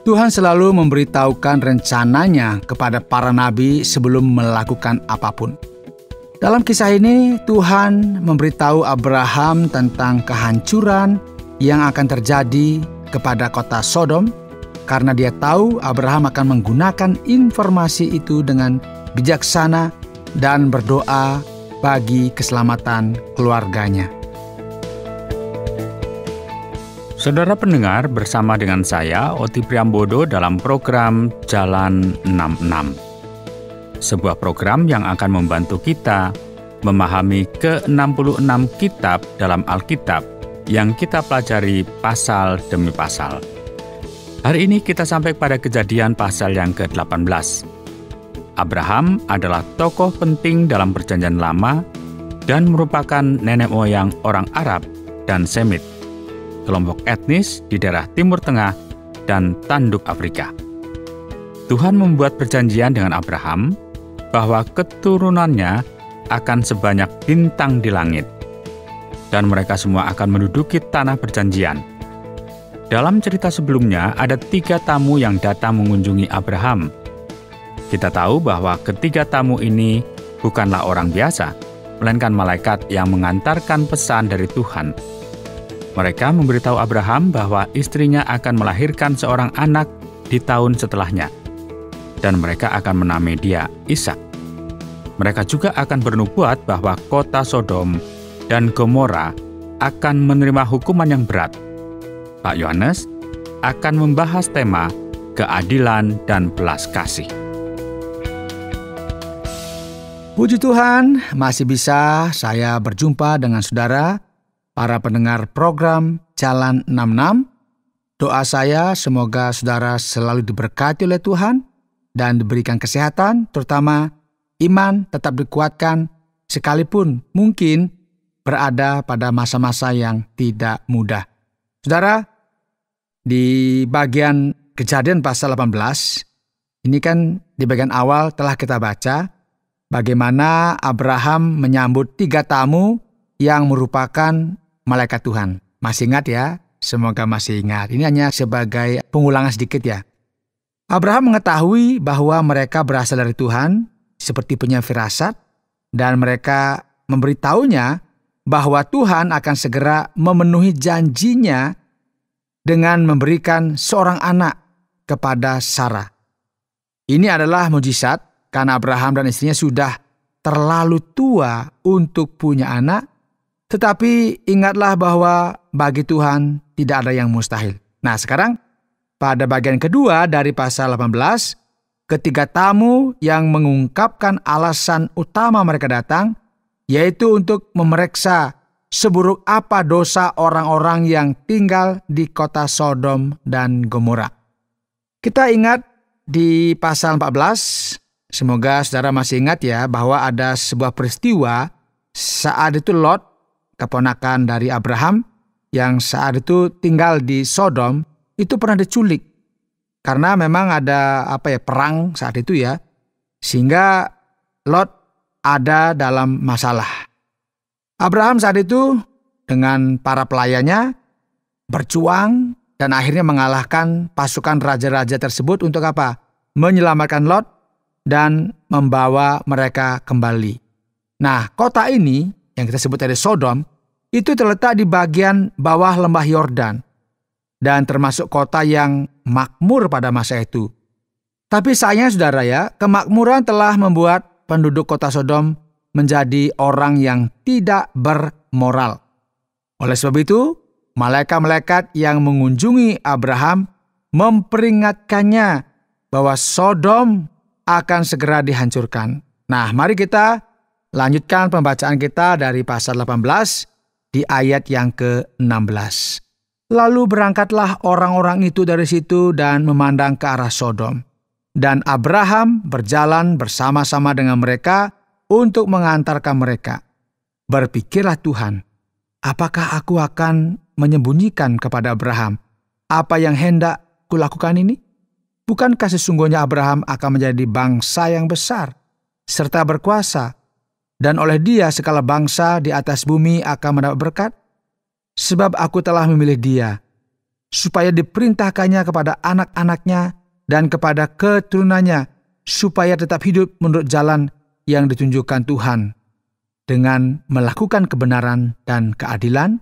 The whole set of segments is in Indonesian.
Tuhan selalu memberitahukan rencananya kepada para nabi sebelum melakukan apapun. Dalam kisah ini, Tuhan memberitahu Abraham tentang kehancuran yang akan terjadi kepada kota Sodom, karena dia tahu Abraham akan menggunakan informasi itu dengan bijaksana dan berdoa bagi keselamatan keluarganya. Saudara pendengar, bersama dengan saya, Oti Priambodo dalam program Jalan 66. Sebuah program yang akan membantu kita memahami ke-66 kitab dalam Alkitab yang kita pelajari pasal demi pasal. Hari ini kita sampai pada Kejadian pasal yang ke-18. Abraham adalah tokoh penting dalam Perjanjian Lama dan merupakan nenek moyang orang Arab dan Semit, kelompok etnis di daerah Timur Tengah dan tanduk Afrika. Tuhan membuat perjanjian dengan Abraham bahwa keturunannya akan sebanyak bintang di langit, dan mereka semua akan menduduki tanah perjanjian. Dalam cerita sebelumnya, ada 3 tamu yang datang mengunjungi Abraham. Kita tahu bahwa ketiga tamu ini bukanlah orang biasa, melainkan malaikat yang mengantarkan pesan dari Tuhan. Mereka memberitahu Abraham bahwa istrinya akan melahirkan seorang anak di tahun setelahnya, dan mereka akan menamai dia Ishak. Mereka juga akan bernubuat bahwa kota Sodom dan Gomora akan menerima hukuman yang berat. Pak Yohanes akan membahas tema keadilan dan belas kasih. Puji Tuhan, masih bisa saya berjumpa dengan saudara, para pendengar program Jalan 66. Doa saya semoga saudara selalu diberkati oleh Tuhan dan diberikan kesehatan, terutama iman tetap dikuatkan sekalipun mungkin berada pada masa-masa yang tidak mudah. Saudara, di bagian Kejadian pasal 18, ini kan di bagian awal telah kita baca bagaimana Abraham menyambut 3 tamu yang merupakan malaikat Tuhan. Masih ingat ya? Semoga masih ingat. Ini hanya sebagai pengulangan sedikit ya. Abraham mengetahui bahwa mereka berasal dari Tuhan, seperti punya firasat, dan mereka memberitahunya bahwa Tuhan akan segera memenuhi janjinya dengan memberikan seorang anak kepada Sarah. Ini adalah mujizat karena Abraham dan istrinya sudah terlalu tua untuk punya anak, tetapi ingatlah bahwa bagi Tuhan tidak ada yang mustahil. Nah, sekarang pada bagian kedua dari pasal 18, ketiga tamu yang mengungkapkan alasan utama mereka datang, yaitu untuk memeriksa seburuk apa dosa orang-orang yang tinggal di kota Sodom dan Gomora. Kita ingat di pasal 14, semoga saudara masih ingat ya, bahwa ada sebuah peristiwa saat itu Lot, keponakan dari Abraham, yang saat itu tinggal di Sodom, itu pernah diculik. Karena memang ada perang saat itu ya, sehingga Lot ada dalam masalah. Abraham saat itu dengan para pelayannya berjuang dan akhirnya mengalahkan pasukan raja-raja tersebut untuk apa? Menyelamatkan Lot dan membawa mereka kembali. Nah, kota ini yang kita sebut tadi Sodom itu terletak di bagian bawah lembah Yordan dan termasuk kota yang makmur pada masa itu. Tapi sayangnya saudara ya, kemakmuran telah membuat penduduk kota Sodom menjadi orang yang tidak bermoral. Oleh sebab itu, malaikat-malaikat yang mengunjungi Abraham memperingatkannya bahwa Sodom akan segera dihancurkan. Nah, mari kita lanjutkan pembacaan kita dari pasal 18 di ayat yang ke-16. Lalu berangkatlah orang-orang itu dari situ dan memandang ke arah Sodom. Dan Abraham berjalan bersama-sama dengan mereka untuk mengantarkan mereka. Berpikirlah Tuhan, apakah aku akan menyembunyikan kepada Abraham apa yang hendak kulakukan ini? Bukankah sesungguhnya Abraham akan menjadi bangsa yang besar, serta berkuasa, dan oleh dia segala bangsa di atas bumi akan mendapat berkat? Sebab aku telah memilih dia, supaya diperintahkannya kepada anak-anaknya dan kepada keturunannya, supaya tetap hidup menurut jalan yang ditunjukkan Tuhan, dengan melakukan kebenaran dan keadilan,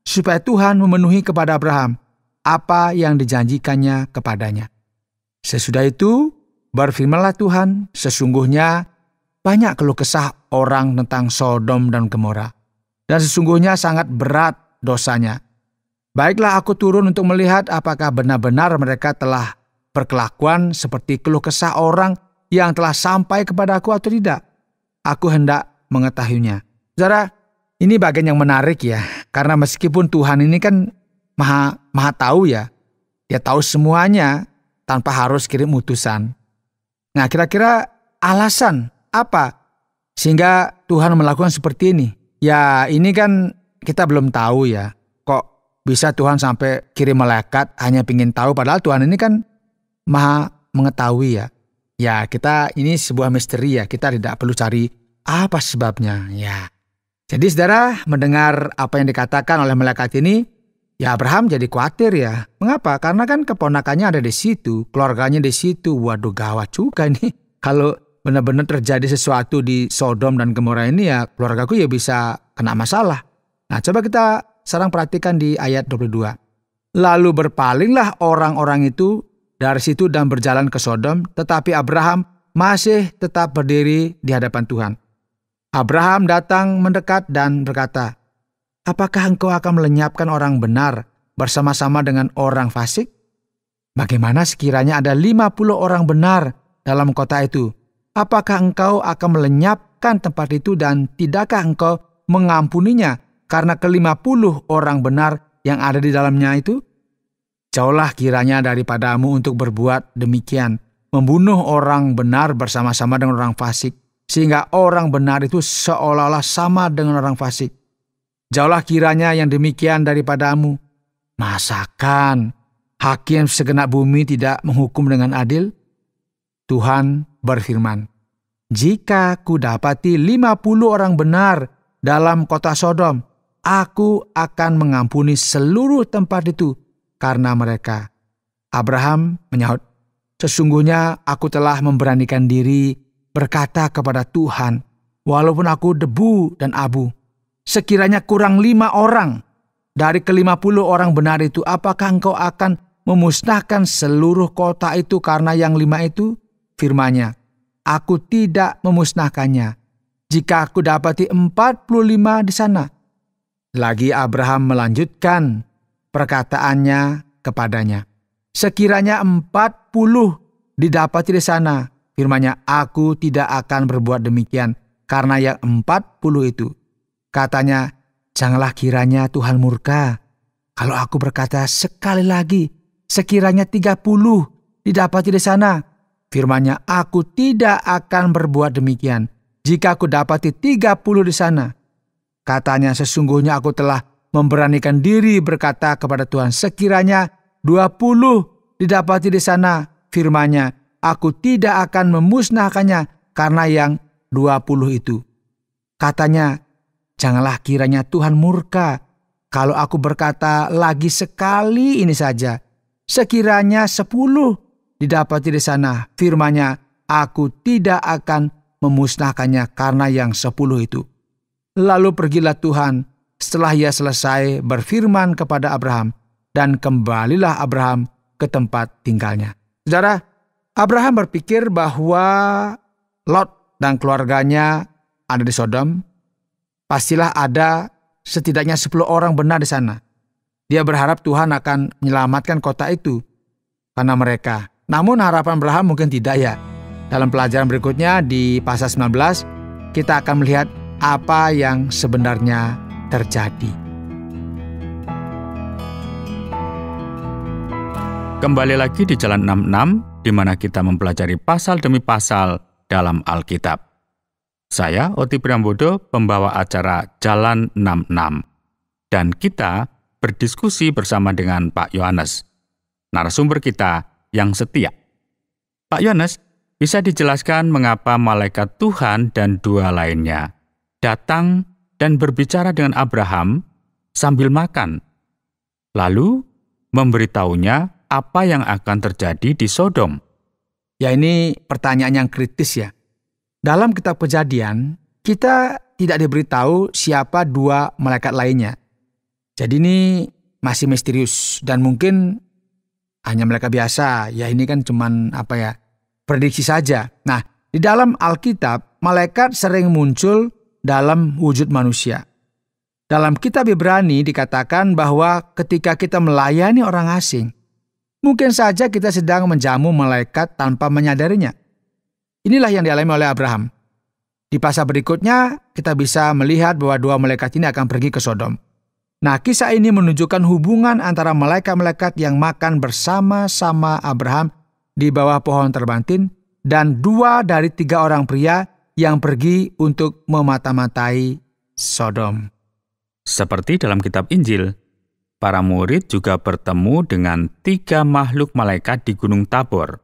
supaya Tuhan memenuhi kepada Abraham apa yang dijanjikannya kepadanya. Sesudah itu, berfirmanlah Tuhan, sesungguhnya banyak keluh kesah orang tentang Sodom dan Gomora, dan sesungguhnya sangat berat dosanya. Baiklah, aku turun untuk melihat apakah benar-benar mereka telah berkelakuan seperti keluh kesah orang yang telah sampai kepada aku atau tidak. Aku hendak mengetahuinya. Saudara, ini bagian yang menarik ya, karena meskipun Tuhan ini kan maha tahu ya, dia tahu semuanya tanpa harus kirim utusan. Nah, kira-kira alasan apa sehingga Tuhan melakukan seperti ini? Ya, ini kan kita belum tahu ya. Kok bisa Tuhan sampai kirim malaikat hanya ingin tahu, padahal Tuhan ini kan maha mengetahui ya. Ya, kita ini sebuah misteri ya. Kita tidak perlu cari apa sebabnya ya. Jadi saudara mendengar apa yang dikatakan oleh malaikat ini, ya Abraham jadi khawatir ya. Mengapa? Karena kan keponakannya ada di situ, keluarganya di situ. Waduh, gawat juga nih. Kalau benar-benar terjadi sesuatu di Sodom dan Gomora ini, ya keluargaku ya bisa kena masalah. Nah, coba kita sekarang perhatikan di ayat 22. Lalu berpalinglah orang-orang itu dari situ dan berjalan ke Sodom, tetapi Abraham masih tetap berdiri di hadapan Tuhan. Abraham datang mendekat dan berkata, apakah engkau akan melenyapkan orang benar bersama-sama dengan orang fasik? Bagaimana sekiranya ada 50 orang benar dalam kota itu? Apakah engkau akan melenyapkan tempat itu dan tidakkah engkau mengampuninya karena ke-50 orang benar yang ada di dalamnya itu? Jauhlah kiranya daripadamu untuk berbuat demikian, membunuh orang benar bersama-sama dengan orang fasik, sehingga orang benar itu seolah-olah sama dengan orang fasik. Jauhlah kiranya yang demikian daripadamu. Masakan hakim segenap bumi tidak menghukum dengan adil? Tuhan berfirman, jika kudapati 50 orang benar dalam kota Sodom, aku akan mengampuni seluruh tempat itu karena mereka. Abraham menyahut, sesungguhnya aku telah memberanikan diri berkata kepada Tuhan, walaupun aku debu dan abu, sekiranya kurang 5 orang dari ke-50 orang benar itu, apakah engkau akan memusnahkan seluruh kota itu karena yang 5 itu? Firman-Nya, aku tidak memusnahkannya jika aku dapati 45 di sana. Lagi Abraham melanjutkan perkataannya kepadanya, sekiranya 40 didapati di sana. Firman-Nya, aku tidak akan berbuat demikian karena yang 40 itu. Katanya, janganlah kiranya Tuhan murka kalau aku berkata sekali lagi, sekiranya 30 didapati di sana. Firman-Nya, aku tidak akan berbuat demikian jika aku dapati 30 di sana. Katanya, sesungguhnya aku telah memberanikan diri berkata kepada Tuhan, sekiranya 20 didapati di sana. Firman-Nya, aku tidak akan memusnahkannya karena yang 20 itu. Katanya, janganlah kiranya Tuhan murka kalau aku berkata lagi sekali ini saja, sekiranya 10 didapati di sana. Firman-Nya, aku tidak akan memusnahkannya karena yang 10 itu. Lalu pergilah Tuhan setelah ia selesai berfirman kepada Abraham, dan kembalilah Abraham ke tempat tinggalnya. Saudara, Abraham berpikir bahwa Lot dan keluarganya ada di Sodom. Pastilah ada setidaknya 10 orang benar di sana. Dia berharap Tuhan akan menyelamatkan kota itu karena mereka. Namun harapan Abraham mungkin tidak ya. Dalam pelajaran berikutnya di pasal 19, kita akan melihat apa yang sebenarnya terjadi. Kembali lagi di Jalan 66, di mana kita mempelajari pasal demi pasal dalam Alkitab. Saya, Oti Priambodo, pembawa acara Jalan 66. Dan kita berdiskusi bersama dengan Pak Yohanes, narasumber kita yang setia. Pak Yohanes, bisa dijelaskan mengapa malaikat Tuhan dan 2 lainnya datang dan berbicara dengan Abraham sambil makan? Lalu, memberitahunya apa yang akan terjadi di Sodom? Ya, ini pertanyaan yang kritis ya. Dalam kitab Kejadian, kita tidak diberitahu siapa dua malaikat lainnya. Jadi ini masih misterius dan mungkin hanya malaikat biasa. Ya, ini kan cuman prediksi saja. Nah, di dalam Alkitab, malaikat sering muncul dalam wujud manusia. Dalam kitab Ibrani dikatakan bahwa ketika kita melayani orang asing, mungkin saja kita sedang menjamu malaikat tanpa menyadarinya. Inilah yang dialami oleh Abraham. Di pasal berikutnya, kita bisa melihat bahwa dua malaikat ini akan pergi ke Sodom. Nah, kisah ini menunjukkan hubungan antara malaikat-malaikat yang makan bersama-sama Abraham di bawah pohon terbantin dan 2 dari 3 orang pria yang pergi untuk memata-matai Sodom. Seperti dalam kitab Injil, para murid juga bertemu dengan 3 makhluk malaikat di Gunung Tabor.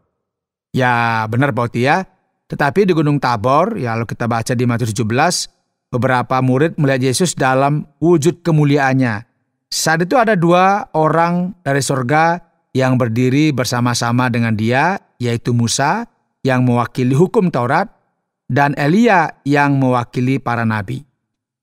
Ya, benar Pak Oti ya. Tetapi di Gunung Tabor, ya kalau kita baca di Matius 17, beberapa murid melihat Yesus dalam wujud kemuliaannya. Saat itu ada 2 orang dari surga yang berdiri bersama-sama dengan dia, yaitu Musa yang mewakili hukum Taurat dan Elia yang mewakili para nabi.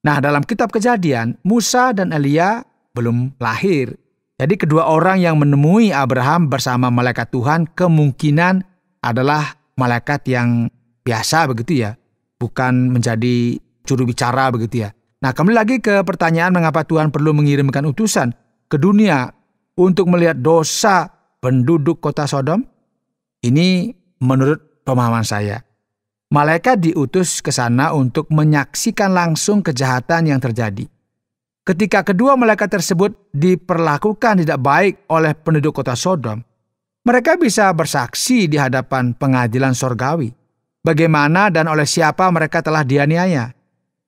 Nah, dalam kitab Kejadian, Musa dan Elia belum lahir. Jadi kedua orang yang menemui Abraham bersama malaikat Tuhan kemungkinan adalah malaikat yang biasa begitu ya, bukan menjadi juru bicara begitu ya. Nah, kembali lagi ke pertanyaan mengapa Tuhan perlu mengirimkan utusan ke dunia untuk melihat dosa penduduk kota Sodom? Ini menurut pemahaman saya. Malaikat diutus ke sana untuk menyaksikan langsung kejahatan yang terjadi. Ketika kedua malaikat tersebut diperlakukan tidak baik oleh penduduk kota Sodom, mereka bisa bersaksi di hadapan pengadilan sorgawi. Bagaimana dan oleh siapa mereka telah dianiaya.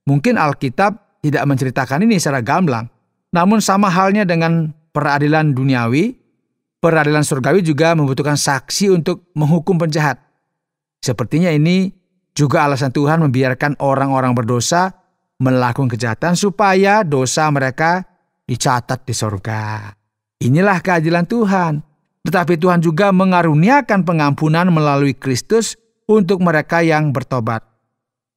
Mungkin Alkitab tidak menceritakan ini secara gamblang. Namun sama halnya dengan peradilan duniawi, peradilan surgawi juga membutuhkan saksi untuk menghukum penjahat. Sepertinya ini juga alasan Tuhan membiarkan orang-orang berdosa melakukan kejahatan supaya dosa mereka dicatat di surga. Inilah keadilan Tuhan. Tetapi Tuhan juga mengaruniakan pengampunan melalui Kristus untuk mereka yang bertobat.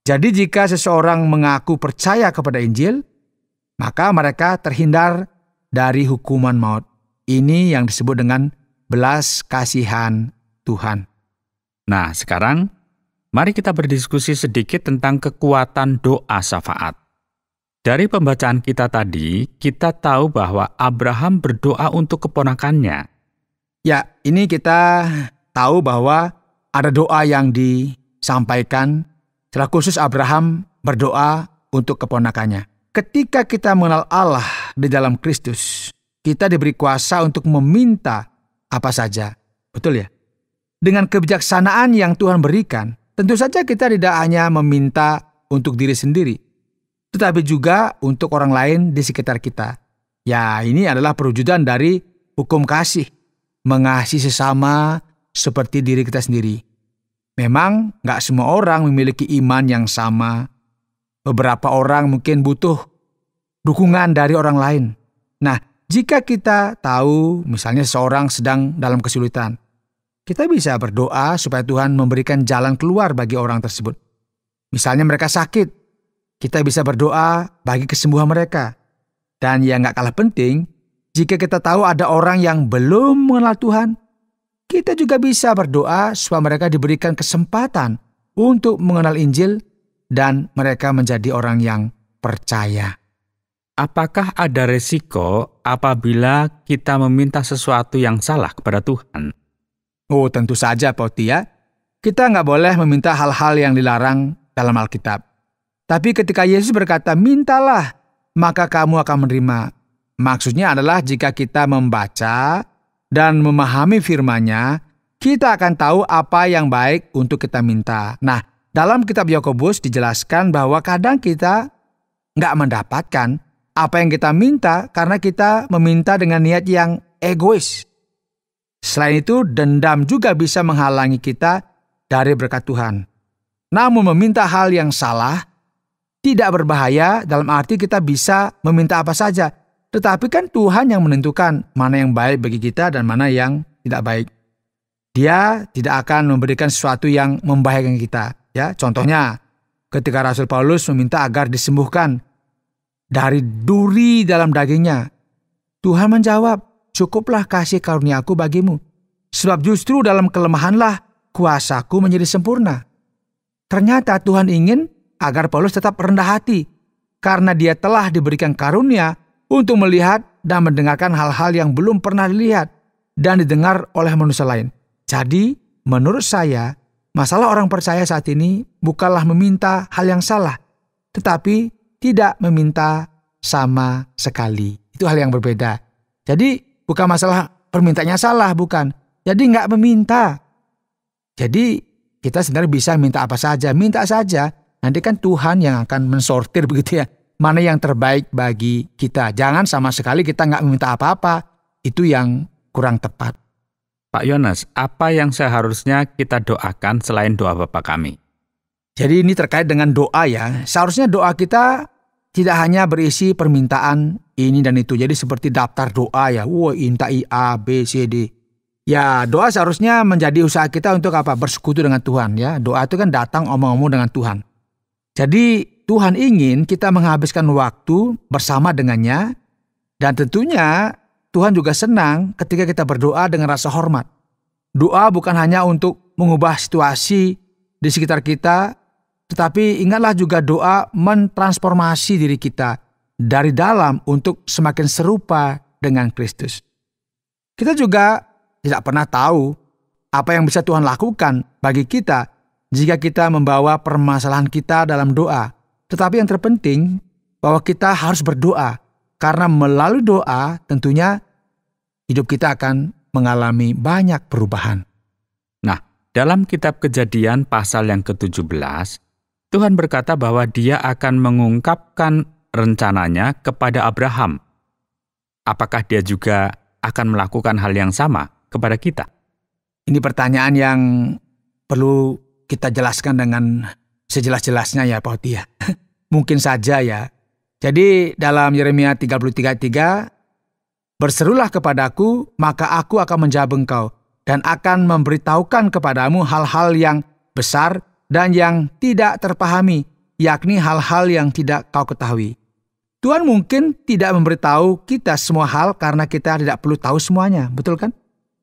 Jadi jika seseorang mengaku percaya kepada Injil, maka mereka terhindar dari hukuman maut. Ini yang disebut dengan belas kasihan Tuhan. Nah, sekarang mari kita berdiskusi sedikit tentang kekuatan doa syafaat. Dari pembacaan kita tadi, kita tahu bahwa Abraham berdoa untuk keponakannya. Ya, ini kita tahu bahwa ada doa yang disampaikan. Secara khusus Abraham berdoa untuk keponakannya. Ketika kita mengenal Allah di dalam Kristus, kita diberi kuasa untuk meminta apa saja. Betul ya? Dengan kebijaksanaan yang Tuhan berikan, tentu saja kita tidak hanya meminta untuk diri sendiri, tetapi juga untuk orang lain di sekitar kita. Ya, ini adalah perwujudan dari hukum kasih. Mengasihi sesama seperti diri kita sendiri. Memang gak semua orang memiliki iman yang sama. Beberapa orang mungkin butuh dukungan dari orang lain. Nah, jika kita tahu misalnya seseorang sedang dalam kesulitan, kita bisa berdoa supaya Tuhan memberikan jalan keluar bagi orang tersebut. Misalnya mereka sakit, kita bisa berdoa bagi kesembuhan mereka. Dan yang gak kalah penting, jika kita tahu ada orang yang belum mengenal Tuhan, kita juga bisa berdoa supaya mereka diberikan kesempatan untuk mengenal Injil dan mereka menjadi orang yang percaya. Apakah ada resiko apabila kita meminta sesuatu yang salah kepada Tuhan? Oh, tentu saja, Pak Oti ya. Kita nggak boleh meminta hal-hal yang dilarang dalam Alkitab. Tapi ketika Yesus berkata, mintalah, maka kamu akan menerima. Maksudnya adalah jika kita membaca dan memahami firman-Nya, kita akan tahu apa yang baik untuk kita minta. Nah, dalam kitab Yakobus dijelaskan bahwa kadang kita nggak mendapatkan apa yang kita minta karena kita meminta dengan niat yang egois. Selain itu, dendam juga bisa menghalangi kita dari berkat Tuhan. Namun meminta hal yang salah tidak berbahaya dalam arti kita bisa meminta apa saja. Tetapi kan Tuhan yang menentukan mana yang baik bagi kita dan mana yang tidak baik. Dia tidak akan memberikan sesuatu yang membahayakan kita. Ya, contohnya ketika Rasul Paulus meminta agar disembuhkan dari duri dalam dagingnya, Tuhan menjawab, "Cukuplah kasih karuniaku bagimu, sebab justru dalam kelemahanlah kuasaku menjadi sempurna." Ternyata Tuhan ingin agar Paulus tetap rendah hati, karena dia telah diberikan karunia untuk melihat dan mendengarkan hal-hal yang belum pernah dilihat dan didengar oleh manusia lain. Jadi, menurut saya, masalah orang percaya saat ini bukanlah meminta hal yang salah, tetapi tidak meminta sama sekali. Itu hal yang berbeda. Jadi, bukan masalah permintaannya salah, bukan. Jadi, nggak meminta. Jadi, kita sebenarnya bisa minta apa saja, minta saja. Nanti kan Tuhan yang akan mensortir begitu ya. Mana yang terbaik bagi kita. Jangan sama sekali kita nggak meminta apa-apa. Itu yang kurang tepat. Pak Yones, apa yang seharusnya kita doakan selain doa Bapa kami? Jadi ini terkait dengan doa ya. Seharusnya doa kita tidak hanya berisi permintaan ini dan itu. Jadi seperti daftar doa ya. Minta A, B, C, D. Ya, doa seharusnya menjadi usaha kita untuk apa? Bersekutu dengan Tuhan ya. Doa itu kan datang omong-omong dengan Tuhan. Jadi Tuhan ingin kita menghabiskan waktu bersama dengannya. Dan tentunya Tuhan juga senang ketika kita berdoa dengan rasa hormat. Doa bukan hanya untuk mengubah situasi di sekitar kita, tetapi ingatlah juga doa mentransformasi diri kita dari dalam untuk semakin serupa dengan Kristus. Kita juga tidak pernah tahu apa yang bisa Tuhan lakukan bagi kita jika kita membawa permasalahan kita dalam doa. Tetapi yang terpenting bahwa kita harus berdoa. Karena melalui doa tentunya hidup kita akan mengalami banyak perubahan. Nah, dalam kitab Kejadian pasal yang ke-17, Tuhan berkata bahwa Dia akan mengungkapkan rencananya kepada Abraham. Apakah Dia juga akan melakukan hal yang sama kepada kita? Ini pertanyaan yang perlu kita jelaskan dengan sejelas-jelasnya ya Pak Oti ya. Mungkin saja ya. Jadi dalam Yeremia 33:3, "Berserulah kepadaku, maka aku akan menjawab engkau, dan akan memberitahukan kepadamu hal-hal yang besar dan yang tidak terpahami, yakni hal-hal yang tidak kau ketahui." Tuhan mungkin tidak memberitahu kita semua hal karena kita tidak perlu tahu semuanya, betul kan?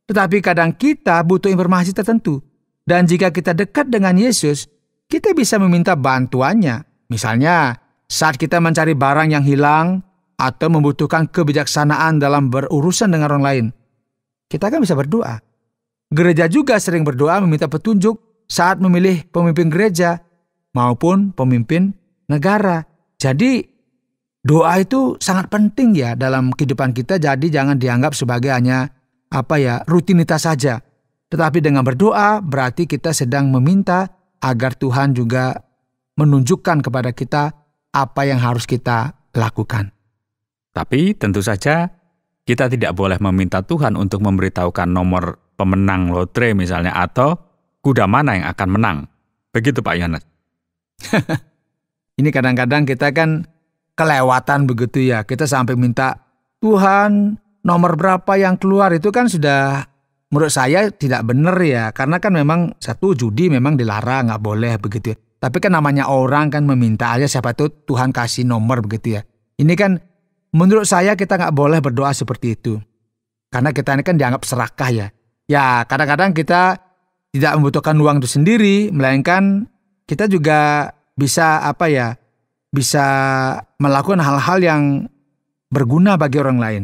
Tetapi kadang kita butuh informasi tertentu. Dan jika kita dekat dengan Yesus, kita bisa meminta bantuannya. Misalnya, saat kita mencari barang yang hilang atau membutuhkan kebijaksanaan dalam berurusan dengan orang lain, kita kan bisa berdoa. Gereja juga sering berdoa meminta petunjuk saat memilih pemimpin gereja maupun pemimpin negara. Jadi doa itu sangat penting ya dalam kehidupan kita. Jadi jangan dianggap sebagai hanya rutinitas saja. Tetapi dengan berdoa berarti kita sedang meminta agar Tuhan juga menunjukkan kepada kita apa yang harus kita lakukan. Tapi tentu saja kita tidak boleh meminta Tuhan untuk memberitahukan nomor pemenang lotre misalnya atau kuda mana yang akan menang. Begitu Pak Yones. Ini kadang-kadang kita kan kelewatan begitu ya. Kita sampai minta, "Tuhan, nomor berapa yang keluar?" Itu kan sudah menurut saya tidak benar ya. Karena kan memang satu, judi memang dilarang, nggak boleh begitu ya. Tapi kan namanya orang kan meminta aja, siapa tuh Tuhan kasih nomor begitu ya. Ini kan menurut saya kita nggak boleh berdoa seperti itu. Karena kita ini kan dianggap serakah ya. Ya kadang-kadang kita tidak membutuhkan uang itu sendiri, melainkan kita juga bisa bisa melakukan hal-hal yang berguna bagi orang lain.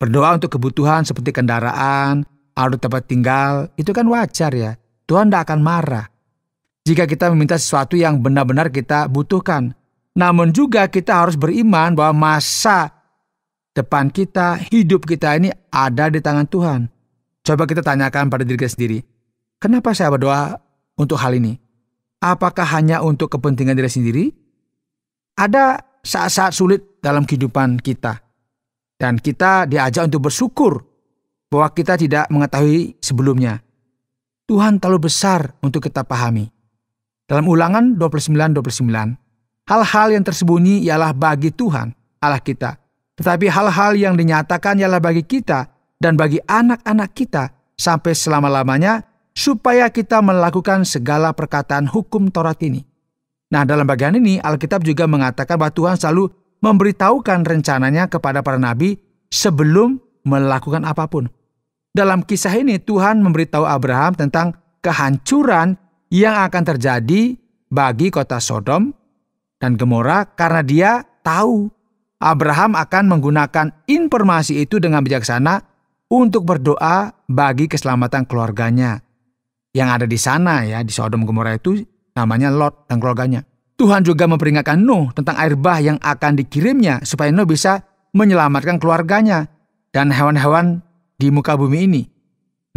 Berdoa untuk kebutuhan seperti kendaraan, atau tempat tinggal, itu kan wajar ya. Tuhan tidak akan marah jika kita meminta sesuatu yang benar-benar kita butuhkan. Namun juga kita harus beriman bahwa masa depan kita, hidup kita ini ada di tangan Tuhan. Coba kita tanyakan pada diri kita sendiri, kenapa saya berdoa untuk hal ini? Apakah hanya untuk kepentingan diri sendiri? Ada saat-saat sulit dalam kehidupan kita. Dan kita diajak untuk bersyukur bahwa kita tidak mengetahui sebelumnya. Tuhan terlalu besar untuk kita pahami. Dalam Ulangan 29:29, hal-hal yang tersembunyi ialah bagi Tuhan, Allah kita. Tetapi hal-hal yang dinyatakan ialah bagi kita dan bagi anak-anak kita sampai selama-lamanya, supaya kita melakukan segala perkataan hukum Taurat ini. Nah, dalam bagian ini Alkitab juga mengatakan bahwa Tuhan selalu memberitahukan rencananya kepada para nabi sebelum melakukan apapun. Dalam kisah ini Tuhan memberitahu Abraham tentang kehancuran yang akan terjadi bagi kota Sodom dan Gomora karena dia tahu Abraham akan menggunakan informasi itu dengan bijaksana untuk berdoa bagi keselamatan keluarganya. Yang ada di sana ya, di Sodom Gomora itu namanya Lot dan keluarganya. Tuhan juga memperingatkan Nuh tentang air bah yang akan dikirimnya supaya Nuh bisa menyelamatkan keluarganya dan hewan-hewan di muka bumi ini.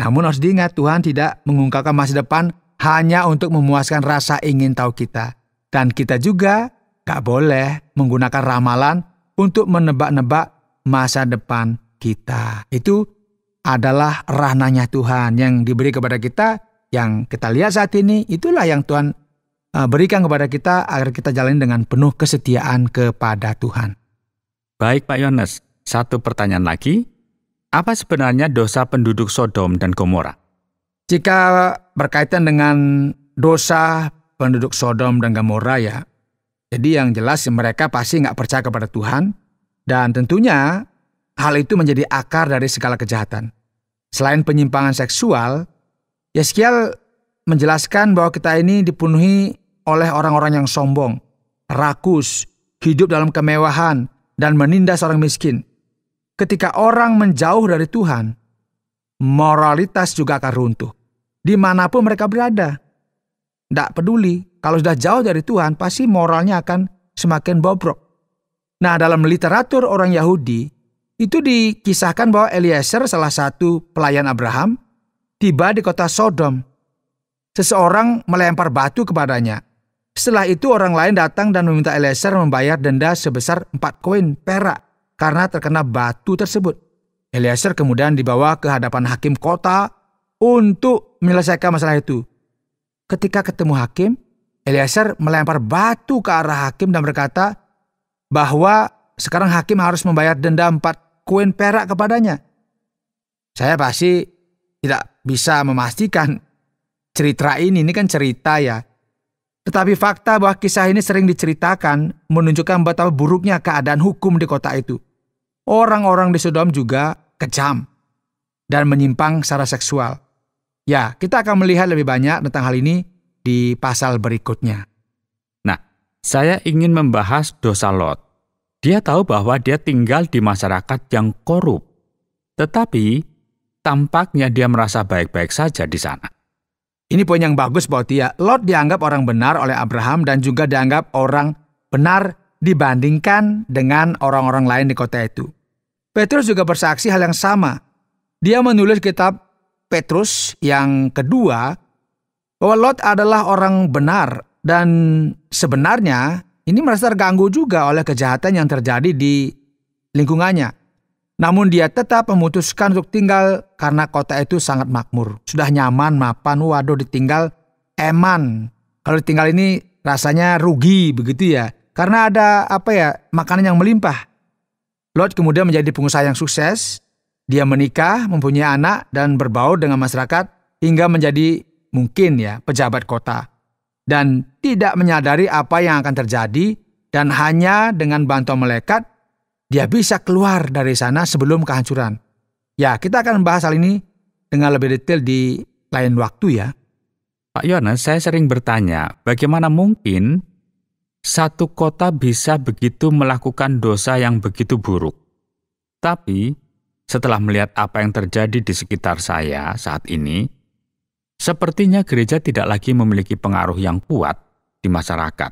Namun harus diingat, Tuhan tidak mengungkapkan masa depan hanya untuk memuaskan rasa ingin tahu kita. Dan kita juga gak boleh menggunakan ramalan untuk menebak-nebak masa depan kita. Itu adalah ranahnya Tuhan yang diberi kepada kita. Yang kita lihat saat ini, itulah yang Tuhan berikan kepada kita agar kita jalani dengan penuh kesetiaan kepada Tuhan. Baik Pak Yones, satu pertanyaan lagi. Apa sebenarnya dosa penduduk Sodom dan Gomora? Jika berkaitan dengan dosa penduduk Sodom dan Gomora ya, jadi yang jelas mereka pasti nggak percaya kepada Tuhan. Dan tentunya hal itu menjadi akar dari segala kejahatan. Selain penyimpangan seksual, Yeskiel menjelaskan bahwa kita ini dipenuhi oleh orang-orang yang sombong, rakus, hidup dalam kemewahan, dan menindas orang miskin. Ketika orang menjauh dari Tuhan, moralitas juga akan runtuh. Dimanapun mereka berada. Tidak peduli, kalau sudah jauh dari Tuhan, pasti moralnya akan semakin bobrok. Nah, dalam literatur orang Yahudi, itu dikisahkan bahwa Eliezer, salah satu pelayan Abraham, tiba di kota Sodom. Seseorang melempar batu kepadanya. Setelah itu orang lain datang dan meminta Eliezer membayar denda sebesar 4 koin perak karena terkena batu tersebut. Eliezer kemudian dibawa ke hadapan hakim kota untuk menyelesaikan masalah itu. Ketika ketemu hakim, Eliezer melempar batu ke arah hakim dan berkata bahwa sekarang hakim harus membayar denda 4 koin perak kepadanya. Saya pasti tidak bisa memastikan cerita ini kan cerita ya. Tetapi fakta bahwa kisah ini sering diceritakan menunjukkan betapa buruknya keadaan hukum di kota itu. Orang-orang di Sodom juga kejam dan menyimpang secara seksual. Ya, kita akan melihat lebih banyak tentang hal ini di pasal berikutnya. Nah, saya ingin membahas dosa Lot. Dia tahu bahwa dia tinggal di masyarakat yang korup. Tetapi tampaknya dia merasa baik-baik saja di sana. Ini poin yang bagus buat dia. Lot dianggap orang benar oleh Abraham dan juga dianggap orang benar dibandingkan dengan orang-orang lain di kota itu. Petrus juga bersaksi hal yang sama. Dia menulis kitab Petrus yang kedua bahwa Lot adalah orang benar dan sebenarnya ini merasa terganggu juga oleh kejahatan yang terjadi di lingkungannya. Namun dia tetap memutuskan untuk tinggal karena kota itu sangat makmur. Sudah nyaman, mapan, waduh ditinggal eman. Kalau ditinggal ini rasanya rugi begitu ya. Karena ada makanan yang melimpah. Lot kemudian menjadi pengusaha yang sukses. Dia menikah, mempunyai anak dan berbaur dengan masyarakat hingga menjadi mungkin ya pejabat kota. Dan tidak menyadari apa yang akan terjadi dan hanya dengan bantuan malaikat dia bisa keluar dari sana sebelum kehancuran. Ya, kita akan membahas hal ini dengan lebih detail di lain waktu ya. Pak Yones, saya sering bertanya, bagaimana mungkin satu kota bisa begitu melakukan dosa yang begitu buruk? Tapi, setelah melihat apa yang terjadi di sekitar saya saat ini, sepertinya gereja tidak lagi memiliki pengaruh yang kuat di masyarakat.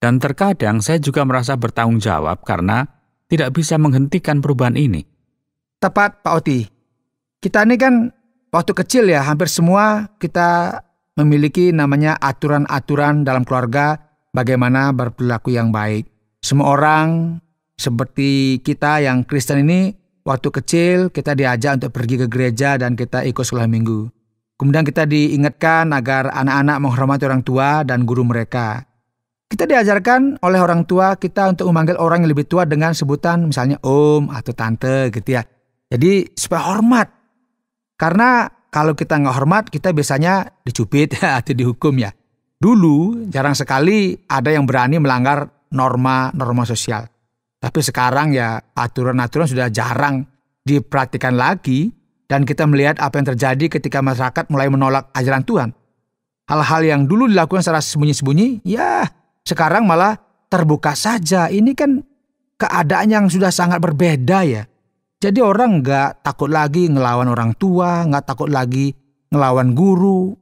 Dan terkadang saya juga merasa bertanggung jawab karena tidak bisa menghentikan perubahan ini. Tepat Pak Oti. Kita ini kan waktu kecil ya, hampir semua kita memiliki namanya aturan-aturan dalam keluarga bagaimana berperilaku yang baik. Semua orang seperti kita yang Kristen ini waktu kecil kita diajak untuk pergi ke gereja dan kita ikut sekolah minggu. Kemudian kita diingatkan agar anak-anak menghormati orang tua dan guru mereka. Kita diajarkan oleh orang tua kita untuk memanggil orang yang lebih tua dengan sebutan misalnya om atau tante gitu ya. Jadi supaya hormat. Karena kalau kita nggak hormat, kita biasanya dicubit atau dihukum ya. Dulu jarang sekali ada yang berani melanggar norma-norma sosial. Tapi sekarang ya aturan-aturan sudah jarang diperhatikan lagi dan kita melihat apa yang terjadi ketika masyarakat mulai menolak ajaran Tuhan. Hal-hal yang dulu dilakukan secara sembunyi-sembunyi, ya sekarang malah terbuka saja. Ini kan keadaan yang sudah sangat berbeda ya. Jadi orang nggak takut lagi ngelawan orang tua, nggak takut lagi ngelawan guru.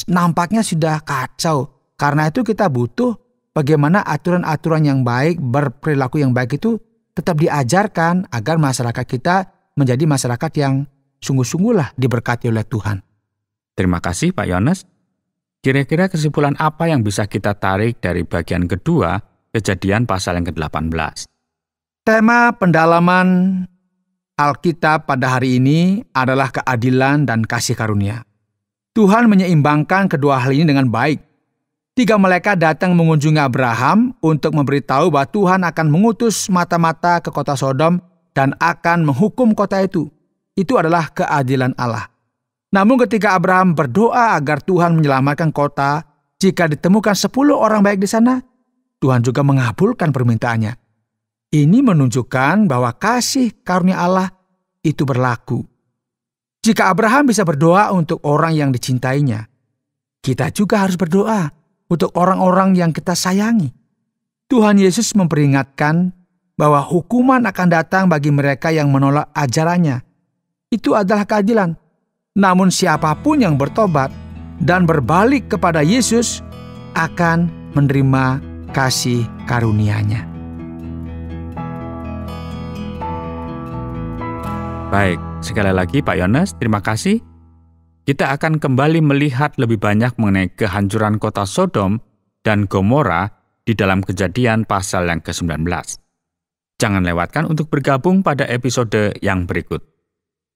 Nampaknya sudah kacau. Karena itu kita butuh bagaimana aturan-aturan yang baik, berperilaku yang baik itu tetap diajarkan agar masyarakat kita menjadi masyarakat yang sungguh-sungguhlah diberkati oleh Tuhan. Terima kasih Pak Yones. Kira-kira kesimpulan apa yang bisa kita tarik dari bagian kedua Kejadian pasal yang ke-18? Tema pendalaman Alkitab pada hari ini adalah keadilan dan kasih karunia. Tuhan menyeimbangkan kedua hal ini dengan baik. 3 malaikat datang mengunjungi Abraham untuk memberitahu bahwa Tuhan akan mengutus mata-mata ke kota Sodom dan akan menghukum kota itu. Itu adalah keadilan Allah. Namun ketika Abraham berdoa agar Tuhan menyelamatkan kota, jika ditemukan 10 orang baik di sana, Tuhan juga mengabulkan permintaannya. Ini menunjukkan bahwa kasih karunia Allah itu berlaku. Jika Abraham bisa berdoa untuk orang yang dicintainya, kita juga harus berdoa untuk orang-orang yang kita sayangi. Tuhan Yesus memperingatkan bahwa hukuman akan datang bagi mereka yang menolak ajarannya. Itu adalah keadilan. Namun siapapun yang bertobat dan berbalik kepada Yesus akan menerima kasih karunia-Nya. Baik, sekali lagi Pak Yones, terima kasih. Kita akan kembali melihat lebih banyak mengenai kehancuran kota Sodom dan Gomora di dalam Kejadian pasal yang ke-19. Jangan lewatkan untuk bergabung pada episode yang berikut.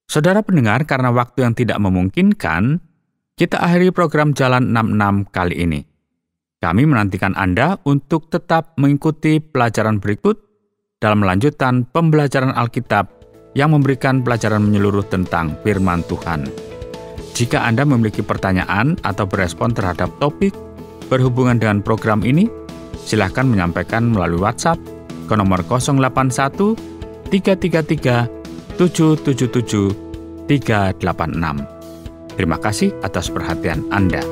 Saudara pendengar, karena waktu yang tidak memungkinkan, kita akhiri program Jalan 66 kali ini. Kami menantikan Anda untuk tetap mengikuti pelajaran berikut dalam lanjutan pembelajaran Alkitab yang memberikan pelajaran menyeluruh tentang firman Tuhan. Jika Anda memiliki pertanyaan atau berespon terhadap topik berhubungan dengan program ini, silakan menyampaikan melalui WhatsApp ke nomor 081 333 777 386. Terima kasih atas perhatian Anda.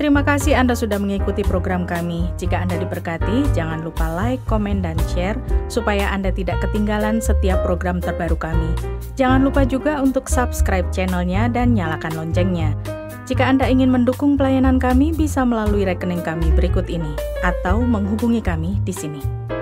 Terima kasih Anda sudah mengikuti program kami. Jika Anda diberkati, jangan lupa like, komen, dan share supaya Anda tidak ketinggalan setiap program terbaru kami. Jangan lupa juga untuk subscribe channelnya dan nyalakan loncengnya. Jika Anda ingin mendukung pelayanan kami, bisa melalui rekening kami berikut ini atau menghubungi kami di sini.